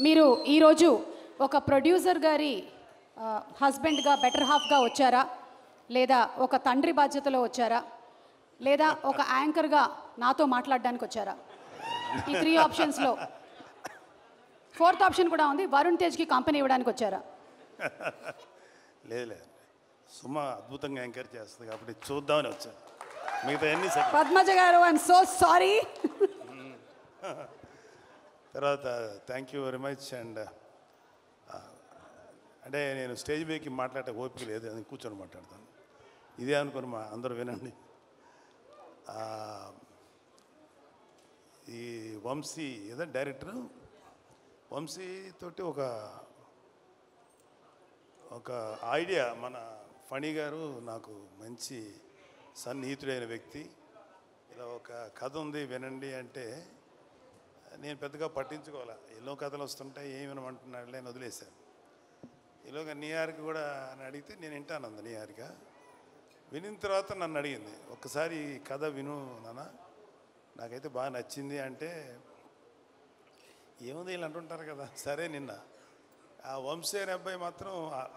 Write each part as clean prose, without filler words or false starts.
మీరు ఈరోజు ఒక ప్రొడ్యూసర్ గారి హస్బెండ్గా బెటర్ హాఫ్గా వచ్చారా, లేదా ఒక తండ్రి బాధ్యతలో వచ్చారా, లేదా ఒక యాంకర్గా నాతో మాట్లాడడానికి వచ్చారా? ఈ 3 ఆప్షన్స్లో 4th ఆప్షన్ కూడా ఉంది, వరుణ్ తేజ్కి కంపెనీ ఇవ్వడానికి వచ్చారా? లేదు, సుమ అద్భుతంగా యాంకర్ చేస్తుంది కాబట్టి చూద్దామని వచ్చాను. మిగతా అన్ని పద్మజ గారు, ఐఎమ్ సో సారీ. తర్వాత thank you very much. And అంటే నేను స్టేజ్ మీదకి మాట్లాడే ఓపిక లేదు, అది కూర్చొని మాట్లాడతాను. ఇదే అనుకుని మా అందరూ వినండి. ఈ వంశీ ఏదో డైరెక్టర్ వంశీ తోటి ఒక ఐడియా, మన ఫణి గారు నాకు మంచి సన్నిహితుడైన వ్యక్తి, ఇలా ఒక కథ ఉంది వినండి అంటే నేను పెద్దగా పట్టించుకోవాలా, ఎన్నో కథలు వస్తుంటాయి ఏమి వినమంటున్నాడులే అని వదిలేశాను. ఈలోగా న్యూయార్క్ కూడా అని అడిగితే నేను వింటాను అంది. న్యూయార్క్ వినిన తర్వాత నన్ను అడిగింది, ఒక్కసారి కథ విను నాన్న, నాకైతే బాగా నచ్చింది అంటే, ఏముంది వీళ్ళు అంటుంటారు కదా. సరే, నిన్న ఆ వంశీ అనే అబ్బాయి మాత్రం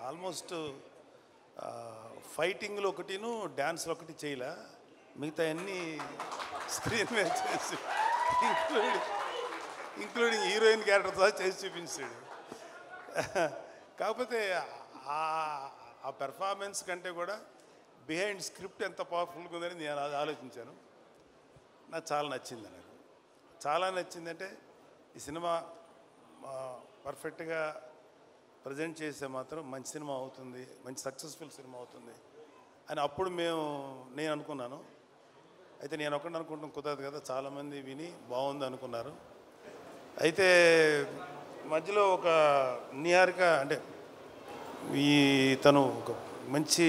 ఆల్మోస్ట్ ఫైటింగ్లో ఒకటిను డ్యాన్స్లో ఒకటి చేయలే, మిగతా అన్నీ స్క్రీన్ మీద చేసి ఇంక్లూడింగ్ హీరోయిన్ క్యారెక్టర్తో చేసి చూపించాడు. కాకపోతే ఆ పెర్ఫార్మెన్స్ కంటే కూడా బిహైండ్ స్క్రిప్ట్ ఎంత పవర్ఫుల్గా ఉందని నేను ఆలోచించాను. నాకు చాలా నచ్చింది. నాకు చాలా నచ్చిందంటే ఈ సినిమా పర్ఫెక్ట్గా ప్రజెంట్ చేస్తే మాత్రం మంచి సినిమా అవుతుంది, మంచి సక్సెస్ఫుల్ సినిమా అవుతుంది అని అప్పుడు నేను అనుకున్నాను. అయితే నేను ఒకటి అనుకుంటాం కుదరదు కదా, చాలామంది విని బాగుంది అనుకున్నారు. అయితే మధ్యలో ఒక న్యూయార్క్ అంటే తను ఒక మంచి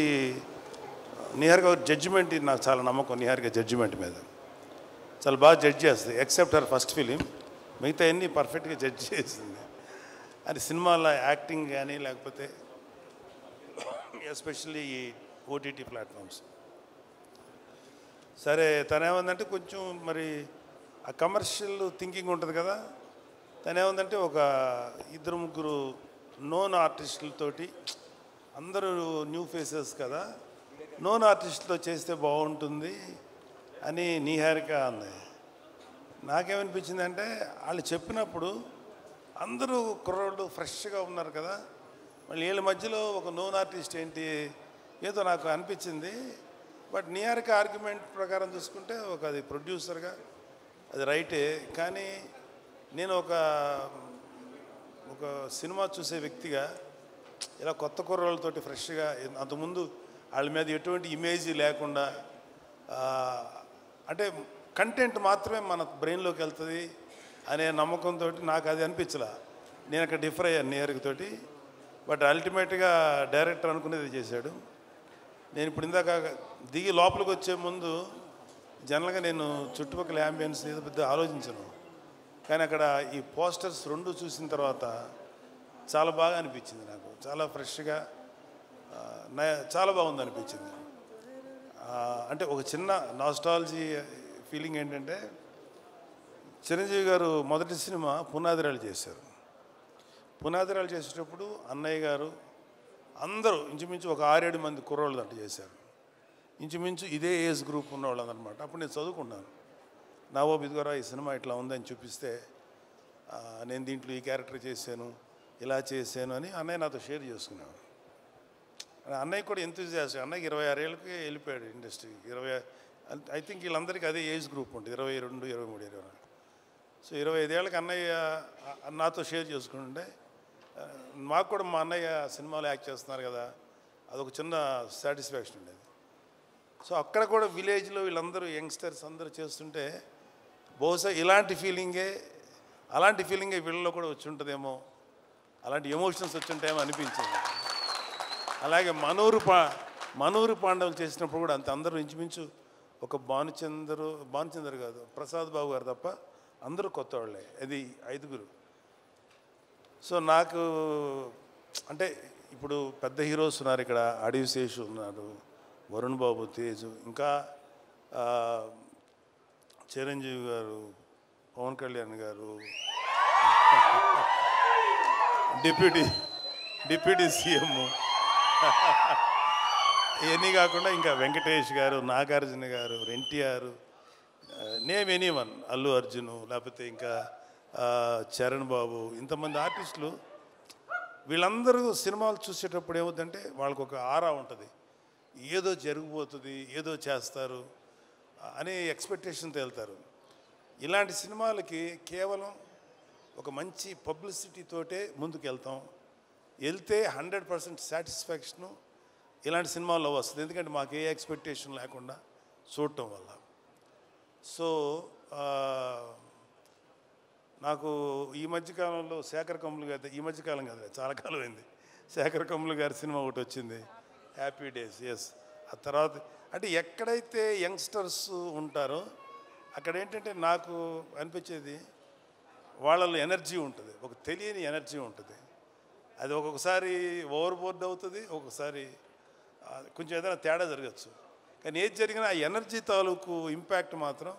న్యూయార్క్ జడ్జిమెంట్, నాకు చాలా నమ్మకం న్యూయార్క్ జడ్జిమెంట్ మీద, చాలా బాగా జడ్జ్ చేస్తుంది. ఎక్సెప్ట్ హర్ ఫస్ట్ ఫిలిం, మిగతా అన్నీ పర్ఫెక్ట్గా జడ్జ్ చేసింది. అది సినిమాలో యాక్టింగ్ కానీ లేకపోతే ఎస్పెషల్లీ ఈ ఓటీటీ ప్లాట్ఫామ్స్. సరే, తనేమందంటే కొంచెం మరి ఆ కమర్షియల్ థింకింగ్ ఉంటుంది కదా, తనేమందంటే ఒక 2-3 నోన్ ఆర్టిస్టులతోటి, అందరూ న్యూ ఫేసెస్ కదా, నోన్ ఆర్టిస్టులతో చేస్తే బాగుంటుంది అని న్యూయార్క్ అంది. నాకేమనిపించింది అంటే, వాళ్ళు చెప్పినప్పుడు అందరూ కుర్రోళ్ళు ఫ్రెష్గా ఉన్నారు కదా, మళ్ళీ వీళ్ళ మధ్యలో ఒక నోన్ ఆర్టిస్ట్ ఏంటి, ఏదో నాకు అనిపించింది. బట్ న్యూయార్క్ ఆర్గ్యుమెంట్ ప్రకారం చూసుకుంటే అది ప్రొడ్యూసర్గా అది రైటే, కానీ నేను ఒక సినిమా చూసే వ్యక్తిగా ఇలా కొత్త కుర్రోళ్ళతోటి ఫ్రెష్గా, అంతకుముందు వాళ్ళ మీద ఎటువంటి ఇమేజ్ లేకుండా, అంటే కంటెంట్ మాత్రమే మన బ్రెయిన్లోకి వెళ్తుంది అనే నమ్మకంతో నాకు అది అనిపించలే. నేను అక్కడ డిఫర్ అయ్యాను న్యూయార్క్ తోటి. బట్ అల్టిమేట్గా డైరెక్టర్ అనుకునేది చేశాడు. నేను ఇప్పుడు ఇందాక దిగి లోపలికి వచ్చే ముందు జనరల్గా నేను చుట్టుపక్కల యాంబియన్స్ ఏదో పెద్ద ఆలోచించను, కానీ అక్కడ ఈ పోస్టర్స్ 2 చూసిన తర్వాత చాలా బాగా అనిపించింది. నాకు చాలా ఫ్రెష్గా చాలా బాగుంది అనిపించింది. అంటే ఒక చిన్న నాస్టాలజీ ఫీలింగ్ ఏంటంటే, చిరంజీవి గారు మొదటి సినిమా పునాదిరాలు చేశారు. పునాదిరాలు చేసేటప్పుడు అన్నయ్య గారు అందరూ ఇంచుమించు ఒక 6-7 మంది కుర్రోళ్ళు దాంట్లో చేశారు. ఇంచుమించు ఇదే ఏజ్ గ్రూప్ ఉన్నవాళ్ళు అనమాట. అప్పుడు నేను చదువుకున్నాను. నావో బిద్గోరా ఈ సినిమా ఇట్లా ఉందని చూపిస్తే, నేను దీంట్లో ఈ క్యారెక్టర్ చేశాను, ఇలా చేశాను అని అన్నయ్య నాతో షేర్ చేసుకున్నాను. అన్నయ్య కూడా ఎంతూజియాస్ట్. అన్నయ్యకి 26 ఏళ్ళకి వెళ్ళిపోయాడు ఇండస్ట్రీకి. ఐ థింక్ వీళ్ళందరికీ అదే ఏజ్ గ్రూప్ ఉంటుంది, 22, 23, 24. సో 25 ఏళ్ళకి అన్నయ్య నాతో షేర్ చేసుకుంటుంటే, మాకు కూడా మా అన్నయ్య సినిమాలో యాక్ట్ చేస్తున్నారు కదా, అదొక చిన్న సాటిస్ఫాక్షన్ ఉండేది. సో అక్కడ కూడా విలేజ్లో వీళ్ళందరూ యంగ్స్టర్స్ అందరూ చేస్తుంటే, బహుశా అలాంటి ఫీలింగే వీళ్ళలో కూడా వచ్చి ఉంటుందేమో, అలాంటి ఎమోషన్స్ వచ్చి ఉంటాయేమో అనిపించింది. అలాగే మనూరు పాండవులు చేసినప్పుడు కూడా అంత అందరూ ఇంచుమించు ఒక భానుచందర్ కాదు, ప్రసాద్ బాబు గారు తప్ప అందరూ కొత్త వాళ్ళే, అది 5గురు. సో నాకు అంటే ఇప్పుడు పెద్ద హీరోస్ ఉన్నారు ఇక్కడ, అడవి శేషు ఉన్నారు, వరుణ్ బాబు, తేజు, ఇంకా చిరంజీవి గారు, పవన్ కళ్యాణ్ గారు, డిప్యూటీ సీఎం ఇవన్నీ కాకుండా ఇంకా వెంకటేష్ గారు, నాగార్జున గారు, ఎన్టీఆర్, నేమ్ ఎనీవన్, అల్లు అర్జును, లేకపోతే ఇంకా చరణ్ బాబు, ఇంతమంది ఆర్టిస్టులు వీళ్ళందరూ సినిమాలు చూసేటప్పుడు ఏమవుతుందంటే వాళ్ళకు ఒక ఆరా ఉంటుంది, ఏదో జరిగిపోతుంది, ఏదో చేస్తారు అనే ఎక్స్పెక్టేషన్తో వెళ్తారు. ఇలాంటి సినిమాలకి కేవలం ఒక మంచి పబ్లిసిటీతోటే ముందుకు వెళ్తే 100% సాటిస్ఫాక్షను ఇలాంటి సినిమాల్లో వస్తుంది. ఎందుకంటే మాకు ఏ ఎక్స్పెక్టేషన్ లేకుండా చూడటం వల్ల. సో నాకు ఈ మధ్యకాలంలో శేఖర్ కమ్ములు గారి, ఈ మధ్యకాలం కాదు చాలా కాలం అయింది, శేఖర్ కమ్ములు గారి సినిమా ఒకటి వచ్చింది, హ్యాపీ డేస్. ఎస్, ఆ తర్వాత అంటే ఎక్కడైతే యంగ్స్టర్స్ ఉంటారో అక్కడ ఏంటంటే నాకు అనిపించేది వాళ్ళలో ఎనర్జీ ఉంటుంది, ఒక తెలియని ఎనర్జీ ఉంటుంది. అది ఒక్కొక్కసారి ఓవర్బోర్డ్ అవుతుంది, ఒక్కొక్కసారి కొంచెం ఏదైనా తేడా జరగచ్చు. కానీ ఏది జరిగినా ఆ ఎనర్జీ తాలూకు ఇంపాక్ట్ మాత్రం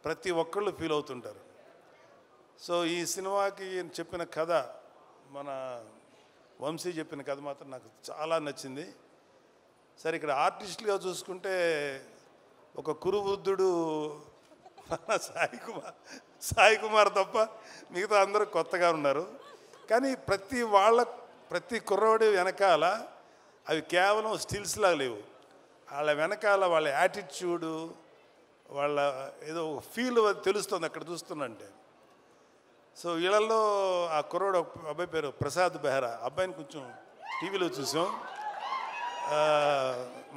ప్రతి ఒక్కళ్ళు ఫీల్ అవుతుంటారు. సో ఈ సినిమాకి చెప్పిన కథ, మన వంశీ చెప్పిన కథ మాత్రం నాకు చాలా నచ్చింది. సరే, ఇక్కడ ఆర్టిస్టులుగా చూసుకుంటే ఒక కురువృద్ధుడు సాయి కుమార్ తప్ప మిగతా అందరూ కొత్తగా ఉన్నారు. కానీ ప్రతి కుర్రోడి వెనకాల అవి కేవలం స్టిల్స్లా లేవు, వాళ్ళ వెనకాల వాళ్ళ యాటిట్యూడు, వాళ్ళ ఏదో ఫీల్ తెలుస్తుంది అక్కడ చూస్తున్నంటే. సో వీళ్ళల్లో ఆ కుర్రోడు అబ్బాయి పేరు ప్రసాద్ బెహ్రా, అబ్బాయిని కొంచెం టీవీలో చూసాం.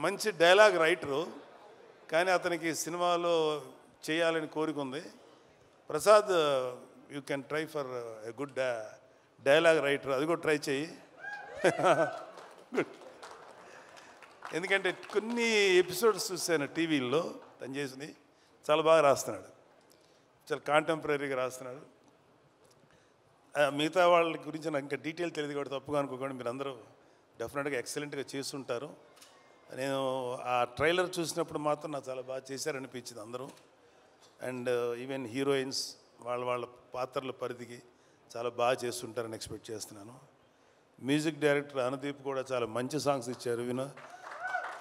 మంచి డైలాగ్ రైటరు, కానీ అతనికి సినిమాలో చేయాలని కోరిక ఉంది. Prasad, you can try for a good dialogue writer, అది కూడా ట్రై చేయి. ఎందుకంటే కొన్ని ఎపిసోడ్స్ చూశాను టీవీల్లో తను చేసినవి, చాలా బాగా రాస్తున్నాడు, చాలా కాంటెంపరీగా రాస్తున్నాడు. మిగతా వాళ్ళ గురించి నాకు ఇంకా డీటెయిల్ తెలియదు కాబట్టి తప్పుగా అనుకోకండి, మీరు అందరూ డెఫినెట్గా ఎక్సలెంట్గా చేస్తుంటారు. నేను ఆ ట్రైలర్ చూసినప్పుడు మాత్రం నాకు చాలా బాగా చేశారనిపించింది అందరూ. అండ్ ఈవెన్ హీరోయిన్స్ వాళ్ళ పాత్రల పరిధికి చాలా బాగా చేస్తుంటారని ఎక్స్పెక్ట్ చేస్తున్నాను. మ్యూజిక్ డైరెక్టర్ అనుదీప్ కూడా చాలా మంచి సాంగ్స్ ఇచ్చారు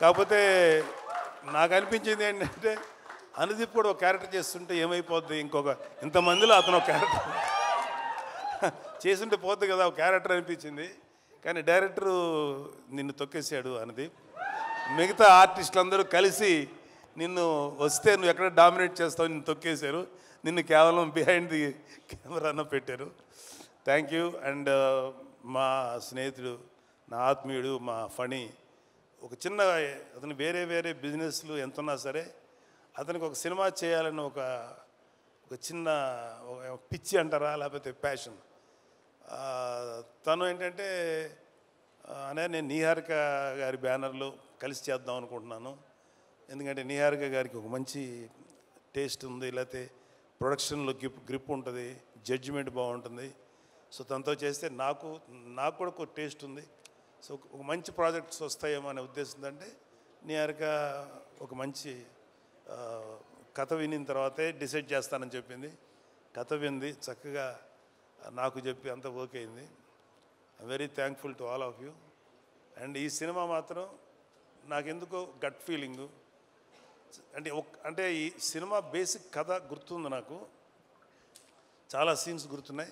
కాకపోతే నాకు అనిపించింది ఏంటంటే అనుదీప్ కూడా ఒక క్యారెక్టర్ చేస్తుంటే ఏమైపోద్ది, ఇంతమందిలో అతను ఒక క్యారెక్టర్ చేస్తుంటే పోద్ది కదా ఒక క్యారెక్టర్ అనిపించింది. కానీ డైరెక్టరు నిన్ను తొక్కేసాడు అనుదీప్. మిగతా ఆర్టిస్టులు అందరూ కలిసి నిన్ను వస్తే నువ్వు ఎక్కడ డామినేట్ చేస్తావు, నిన్ను తొక్కేశారు, నిన్ను కేవలం బిహైండ్ ది కెమెరాను పెట్టారు. Thank you. అండ్ మా స్నేహితుడు, నా ఆత్మీయుడు, మా ఫణి, ఒక చిన్న అతను వేరే బిజినెస్లు ఎంతున్నా సరే అతనికి ఒక సినిమా చేయాలని ఒక చిన్న పిచ్చి అంటారా, లేకపోతే ప్యాషన్. తను ఏంటంటే నేను నిహారిక గారి బ్యానర్లో కలిసి చేద్దాం అనుకుంటున్నాను. ఎందుకంటే నిహారిక గారికి ఒక మంచి టేస్ట్ ఉంది, లేకపోతే ప్రొడక్షన్లో గ్రిప్ ఉంటుంది, జడ్జిమెంట్ బాగుంటుంది. సో తనతో చేస్తే నాకు కూడా ఒక టేస్ట్ ఉంది. సో ఒక మంచి ప్రాజెక్ట్స్ వస్తాయేమో అనే ఉద్దేశంతో అంటే నిహారిక ఒక మంచి కథ వినిన తర్వాతే డిసైడ్ చేస్తానని చెప్పింది. కథ వింది, చక్కగా నాకు చెప్పి అంత ఓకే అయింది. I'm very thankful to all of you. And ఈ సినిమా మాత్రం నాకెందుకో గట్ ఫీలింగు, అంటే ఈ సినిమా బేసిక్ కథ గుర్తుంది, నాకు చాలా సీన్స్ గుర్తున్నాయి.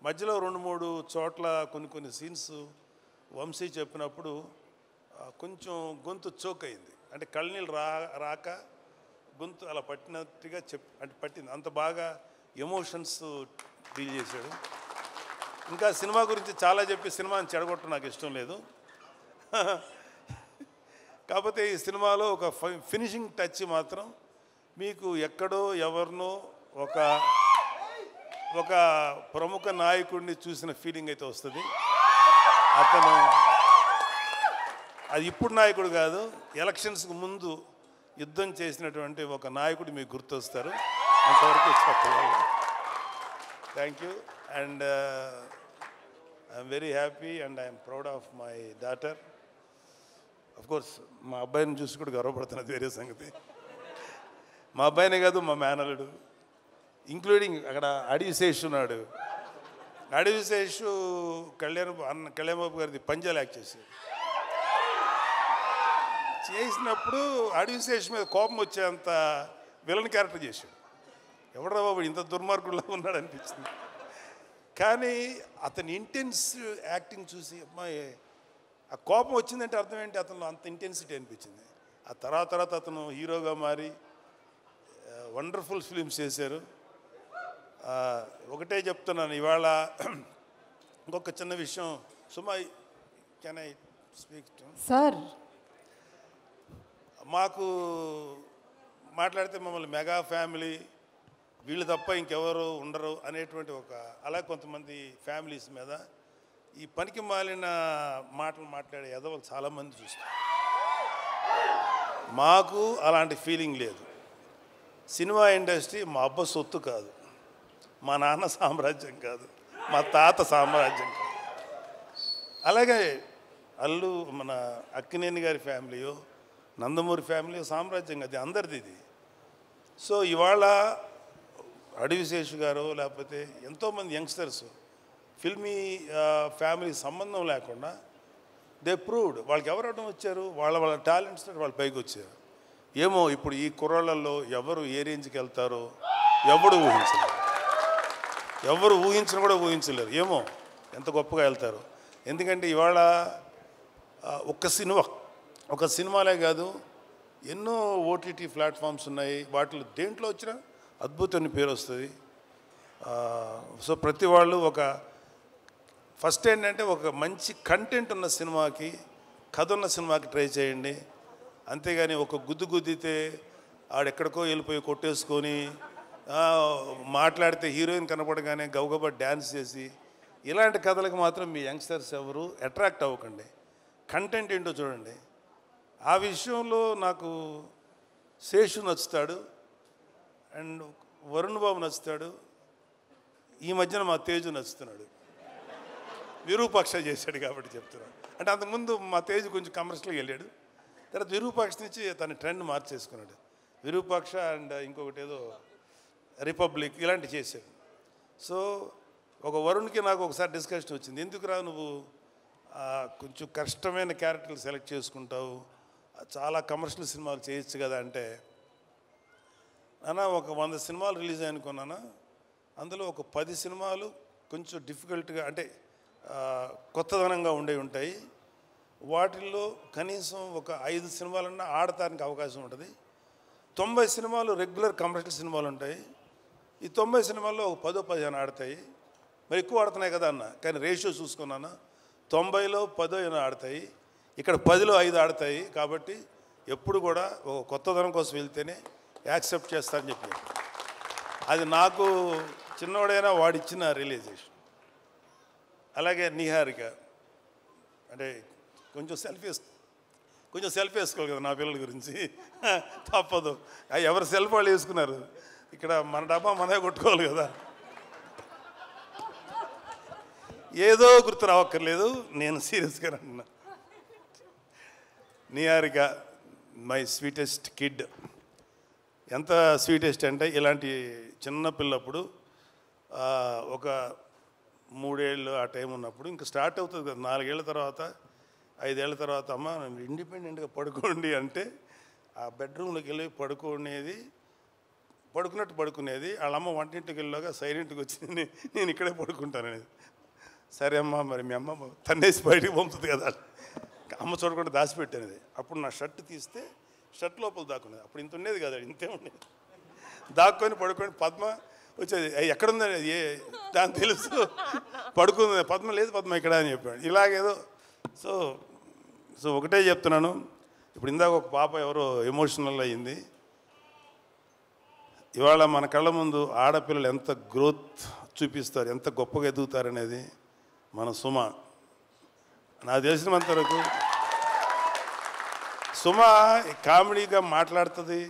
మధ్యలో 2-3 చోట్ల కొన్ని సీన్స్ వంశీ చెప్పినప్పుడు కొంచెం గొంతు చోక్ అయింది. అంటే కళ్ళనీళ్ళు రాక గొంతు అలా పట్టినట్టుగా పట్టింది. అంత బాగా ఎమోషన్స్ డీల్ చేశాడు. ఇంకా సినిమా గురించి చాలా చెప్పి సినిమాని చెడగొట్టడం నాకు ఇష్టం లేదు. కాకపోతే ఈ సినిమాలో ఒక ఫినిషింగ్ టచ్ మాత్రం మీకు ఎక్కడో ఎవరినో ఒక ప్రముఖ నాయకుడిని చూసిన ఫీలింగ్ అయితే వస్తుంది. అతను అది ఇప్పుడు నాయకుడు కాదు, ఎలక్షన్స్కి ముందు యుద్ధం చేసినటువంటి ఒక నాయకుడు మీకు గుర్తొస్తారు. అంతవరకు చెప్పలేదు. Thank you. And I'm very happy and I'm proud of my daughter. Of course మా అబ్బాయిని చూసి కూడా గర్వపడుతున్నది వేరే సంగతి. మా అబ్బాయినే కాదు, మా మేనలుడు, ఇంక్లూడింగ్ అక్కడ అడిశేష్ ఉన్నాడు, అడివిశేషు కళ్యాణ్ బాబు గారిది పంజాలు యాక్ట్ చేసినప్పుడు అడివిశేషు మీద కోపం వచ్చేంత విలన్ క్యారెక్టర్ చేశాడు. ఎవడరా బాబు ఇంత దుర్మార్గుల్లో ఉన్నాడు అనిపించింది. కానీ అతని ఇంటెన్స్ యాక్టింగ్ చూసి అమ్మాయి ఆ కోపం వచ్చిందంటే అర్థం ఏంటి, అతను అంత ఇంటెన్సిటీ అనిపించింది. ఆ తర్వాత అతను హీరోగా మారి వండర్ఫుల్ ఫిలిమ్స్ చేశారు. ఒకటే చెప్తున్నాను ఇవాళ ఇంకొక చిన్న విషయం. Suma, can I speak to sir? మాకు మాట్లాడితే మమ్మల్ని మెగా ఫ్యామిలీ, వీళ్ళు తప్ప ఇంకెవరు ఉండరు అనేటువంటి అలా కొంతమంది ఫ్యామిలీస్ మీద ఈ పనికి మాలిన మాటలు మాట్లాడే ఎదవలు చాలామంది చూస్తారు. మాకు అలాంటి ఫీలింగ్ లేదు. సినిమా ఇండస్ట్రీ మా అబ్బ సొత్తు కాదు, మా నాన్న సామ్రాజ్యం కాదు, మా తాత సామ్రాజ్యం కాదు. అలాగే మన అక్కినేని గారి ఫ్యామిలీయో నందమూరి ఫ్యామిలీ సామ్రాజ్యం కాదు, అందరిది ఇది. సో ఇవాళ అడివిశేషు గారు లేకపోతే ఎంతోమంది యంగ్స్టర్స్ ఫిల్మీ ఫ్యామిలీ సంబంధం లేకుండా దే ప్రూవ్డ్ వాళ్ళకి ఎవరు అడ్డం వచ్చారు, వాళ్ళ టాలెంట్స్ వాళ్ళు పైకి వచ్చారు. ఏమో ఇప్పుడు ఈ కుర్రాళ్ళల్లో ఎవరు ఏ రేంజ్కి వెళ్తారో ఎవరు ఊహించిన కూడా ఊహించలేరు. ఏమో ఎంత గొప్పగా వెళ్తారు. ఎందుకంటే ఇవాళ ఒక సినిమాలే కాదు, ఎన్నో ఓటీటీ ప్లాట్ఫామ్స్ ఉన్నాయి. వాటిలో దేంట్లో వచ్చినా అద్భుతమైన పేరు వస్తుంది. సో ప్రతి వాళ్ళు ఫస్ట్ ఏంటంటే ఒక మంచి కంటెంట్ ఉన్న సినిమాకి, కథ ఉన్న సినిమాకి ట్రై చేయండి. అంతేగాని ఒక గుద్దితే ఆడెక్కడికో వెళ్ళిపోయి కొట్టేసుకొని మాట్లాడితే హీరోయిన్ కనపడగానే గబగబా డ్యాన్స్ చేసి ఇలాంటి కథలకు మాత్రం మీ యంగ్స్టర్స్ ఎవరు అట్రాక్ట్ అవ్వకండి. కంటెంట్ ఏంటో చూడండి. ఆ విషయంలో నాకు శేషు నచ్చుతాడు అండ్ వరుణ్ బాబు నచ్చుతాడు. ఈ మధ్యన మా తేజు నచ్చుతున్నాడు. విరూపాక్ష చేశాడు కాబట్టి చెప్తున్నాడు. అంటే అంతకుముందు మా తేజు కొంచెం కమర్షియల్గా వెళ్ళాడు, తర్వాత విరూపాక్ష నుంచి తన ట్రెండ్ మార్చేసుకున్నాడు. విరూపాక్ష అండ్ ఇంకొకటి ఏదో రిపబ్లిక్ ఇలాంటివి చేశాడు. సో ఒక వరుణ్కి నాకు ఒకసారి డిస్కషన్ వచ్చింది, ఎందుకురా నువ్వు కొంచెం కష్టమైన క్యారెక్టర్లు సెలెక్ట్ చేసుకుంటావు, చాలా కమర్షియల్ సినిమాలు చేయొచ్చు కదా అంటే, నాన్న ఒక 100 సినిమాలు రిలీజ్ అనుకున్నాను, అందులో ఒక 10 సినిమాలు కొంచెం డిఫికల్ట్గా అంటే కొత్తదనంగా ఉంటాయి. వాటిల్లో కనీసం ఒక 5 సినిమాలన్నా ఆడటానికి అవకాశం ఉంటుంది. 90 సినిమాలు రెగ్యులర్ కమర్షియల్ సినిమాలు ఉంటాయి. ఈ 90 సినిమాల్లో ఒక 10-15 ఆడతాయి. మరి ఎక్కువ ఆడుతున్నాయి కదా అన్న, కానీ రేషియో చూసుకున్నాను 90లో 10 ఆడతాయి, ఇక్కడ 10లో 5 ఆడతాయి. కాబట్టి ఎప్పుడు కూడా ఒక కొత్తదనం కోసం వెళ్తేనే యాక్సెప్ట్ చేస్తారని చెప్పి, అది నాకు చిన్నవాడైనా వాడిచ్చిన రియలైజేషన్. అలాగే నిహారిక అంటే కొంచెం సెల్ఫీ వేసుకోవాలి కదా నా పిల్లల గురించి, తప్పదు. ఎవరు సెల్ఫ్ వాళ్ళు వేసుకున్నారు, ఇక్కడ మన డబ్బా మనమే కొట్టుకోవాలి కదా. ఏదో గుర్తు రావక్కర్లేదు, నేను సీరియస్గా అంటున్నా. Niharika my sweetest kid. ఎంత స్వీటెస్ట్ అంటే ఇలాంటి చిన్న పిల్లప్పుడు ఒక 3 ఏళ్ళు ఆ టైం ఉన్నప్పుడు ఇంకా స్టార్ట్ అవుతుంది కదా, 4 ఏళ్ళ తర్వాత 5 ఏళ్ళ తర్వాత అమ్మ ఇండిపెండెంట్గా పడుకోండి అంటే ఆ బెడ్రూమ్లోకి వెళ్ళి పడుకునేది. వాళ్ళ అమ్మ వంటింటికి వెళ్ళాక సైలెంట్గా వచ్చింది, నేను ఇక్కడే పడుకుంటాననేది. సరే అమ్మ, మరి మీ అమ్మ తన్నేసి బయటికి పంపుతుంది కదా, అమ్మ చూడకుండా దాచిపెట్టేది. అప్పుడు నా షర్ట్ తీస్తే షర్ట్ లోపల దాక్కునేది. అప్పుడు ఇంత ఉండేది కదా, ఇంతే ఉండేది. దాక్కొని పడుకొని పద్మ వచ్చేది, ఎక్కడుందని దాని తెలుసు, పడుకుంది. పద్మ లేదు, పద్మ ఇక్కడ అని చెప్పాడు. ఇలాగేదో సో ఒకటే చెప్తున్నాను. ఇప్పుడు ఇందాక ఒక పాప ఎవరో ఎమోషనల్ అయ్యింది. ఇవాళ మన కళ్ళ ముందు ఆడపిల్లలు ఎంత గ్రోత్ చూపిస్తారు, ఎంత గొప్పగా ఎదుగుతారనేది మన సుమ. నాకు తెలిసినంత వరకు సుమ కామెడీగా మాట్లాడుతుంది,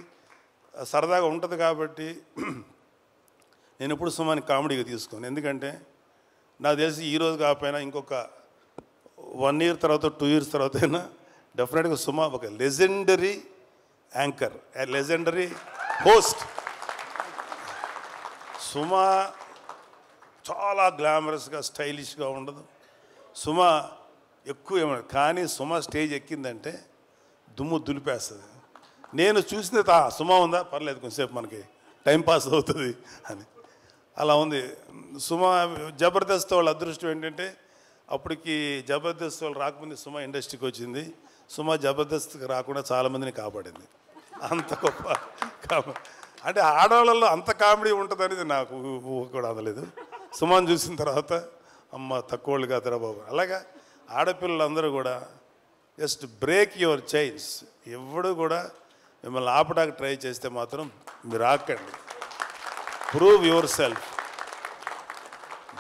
సరదాగా ఉంటుంది. కాబట్టి నేను ఎప్పుడు సుమాని కామెడీగా తీసుకోను. ఎందుకంటే నాకు తెలిసి ఈరోజు కాకపోయినా ఇంకొక 1 year తర్వాత 2 years తర్వాత అయినా డెఫినెట్గా సుమ ఒక legendary anchor, legendary host. Suma చాలా గ్లామరస్గా స్టైలిష్గా ఉండదు. సుమ ఎక్కువ ఏమన్నా, కానీ సుమ స్టేజ్ ఎక్కిందంటే దుమ్ము దులిపేస్తుంది. నేను చూసింది సుమ ఉందా పర్లేదు కొంచెంసేపు మనకి టైంపాస్ అవుతుంది అని, అలా ఉంది సుమ. జబర్దస్త్ వాళ్ళ అదృష్టం ఏంటంటే అప్పటికి జబర్దస్త్ వాళ్ళు రాకముందు సుమ ఇండస్ట్రీకి వచ్చింది. సుమ జబర్దస్త్కి రాకుండా చాలామందిని కాపాడింది. అంత గొప్ప అంటే ఆడవాళ్ళల్లో అంత కామెడీ ఉంటుంది అనేది నాకు ఊహ కూడా అందలేదు. సుమను చూసిన తర్వాత అమ్మ తక్కువ వాళ్ళు కాదురా బాబు. అలాగా ఆడపిల్లలందరూ కూడా జస్ట్ బ్రేక్ యువర్ చైన్స్. ఎవడు కూడా మిమ్మల్ని ఆపడానికి ట్రై చేస్తే మాత్రం మీరు ఆకండి. Prove yourself.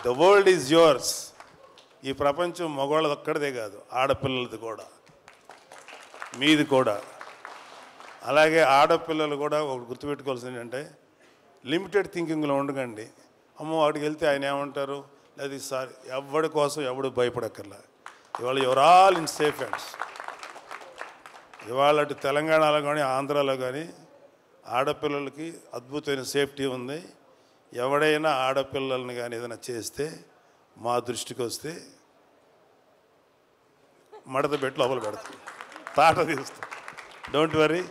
The world is yours. ఈ ప్రపంచం మగవాళ్ళది ఒక్కడిదే కాదు, ఆడపిల్లలది కూడా, మీది కూడా. అలాగే ఆడపిల్లలు కూడా ఒకటి గుర్తుపెట్టుకోవాల్సింది ఏంటంటే లిమిటెడ్ థింకింగ్లో ఉండకండి. అమ్మో వాడికి వెళ్తే ఆయన ఏమంటారు, లేదా సార్ ఎవడి కోసం ఎవడు భయపడక్కర్లా. ఇవాళ your all in safe hands. ఇవాళ అటు తెలంగాణలో కానీ ఆంధ్రాలో కానీ ఆడపిల్లలకి అద్భుతమైన సేఫ్టీ ఉంది. ఎవడైనా ఆడపిల్లల్ని కానీ ఏదైనా చేస్తే మా దృష్టికి వస్తే మడత పెట్టి లోపల పెడతాం, తాట తీస్తాం. Don't worry.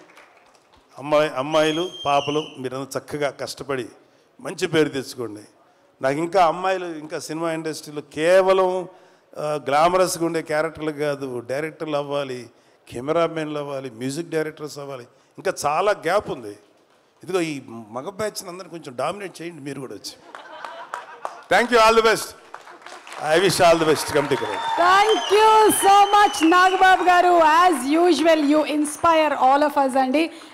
అమ్మాయిలు పాపలు మీరంతా చక్కగా కష్టపడి మంచి పేరు తెచ్చుకోండి. నాకు ఇంకా అమ్మాయిలు ఇంకా సినిమా ఇండస్ట్రీలో కేవలం గ్లామరస్గా ఉండే క్యారెక్టర్లు కాదు, డైరెక్టర్లు అవ్వాలి, కెమెరామెన్లు అవ్వాలి, మ్యూజిక్ డైరెక్టర్స్ అవ్వాలి. ఇంకా చాలా గ్యాప్ ఉంది. ఇదిగో ఈ మగ బ్యాచ్ని అందరినీ కొంచెం డామినేట్ చేయండి మీరు కూడా వచ్చి. Thank you, all the best. I wish all the best. Come take care. Thank you so much, Nagbabu garu. As usual, you inspire all of us, Andy.